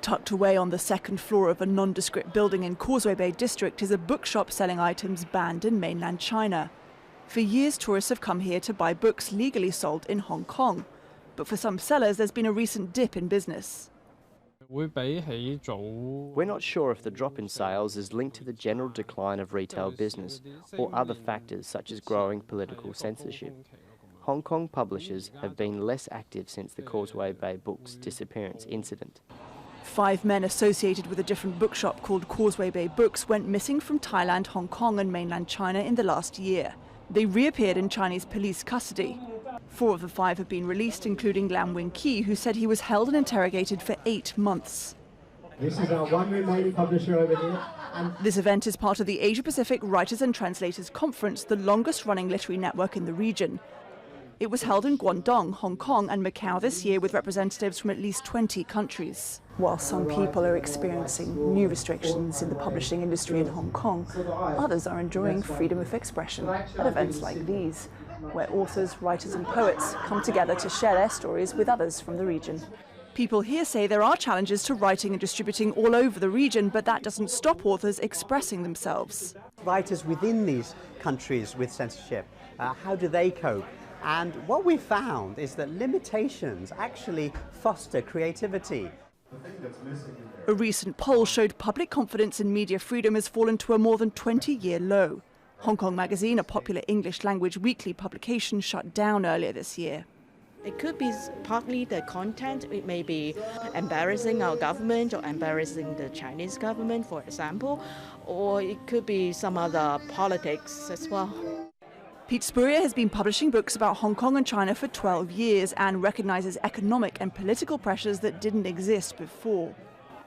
Tucked away on the second floor of a nondescript building in Causeway Bay district is a bookshop selling items banned in mainland China. For years, tourists have come here to buy books legally sold in Hong Kong. But for some sellers, there's been a recent dip in business. We're not sure if the drop in sales is linked to the general decline of retail business or other factors such as growing political censorship. Hong Kong publishers have been less active since the Causeway Bay Books disappearance incident. 5 men associated with a different bookshop called Causeway Bay Books went missing from Thailand, Hong Kong and mainland China in the last year. They reappeared in Chinese police custody. 4 of the 5 have been released, including Lam Wing Ki, who said he was held and interrogated for 8 months. This is our one remaining publisher over here. This event is part of the Asia-Pacific Writers and Translators Conference, the longest-running literary network in the region. It was held in Guangdong, Hong Kong and Macau this year with representatives from at least 20 countries. While some people are experiencing new restrictions in the publishing industry in Hong Kong, others are enjoying freedom of expression at events like these, where authors, writers and poets come together to share their stories with others from the region. People here say there are challenges to writing and distributing all over the region, but that doesn't stop authors expressing themselves. Writers within these countries with censorship, how do they cope? And what we found is that limitations actually foster creativity. A recent poll showed public confidence in media freedom has fallen to a more than 20-year low. Hong Kong Magazine, a popular English-language weekly publication, shut down earlier this year. It could be partly the content. It may be embarrassing our government or embarrassing the Chinese government, for example, or it could be some other politics as well. Pete Spurrier has been publishing books about Hong Kong and China for 12 years and recognises economic and political pressures that didn't exist before.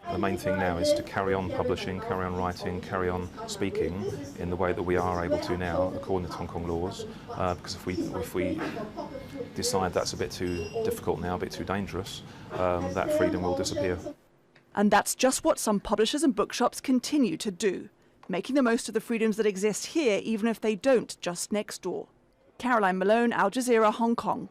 The main thing now is to carry on publishing, carry on writing, carry on speaking in the way that we are able to now, according to Hong Kong laws, because if we decide that's a bit too difficult now, a bit too dangerous, that freedom will disappear. And that's just what some publishers and bookshops continue to do, making the most of the freedoms that exist here, even if they don't just next door. Caroline Malone, Al Jazeera, Hong Kong.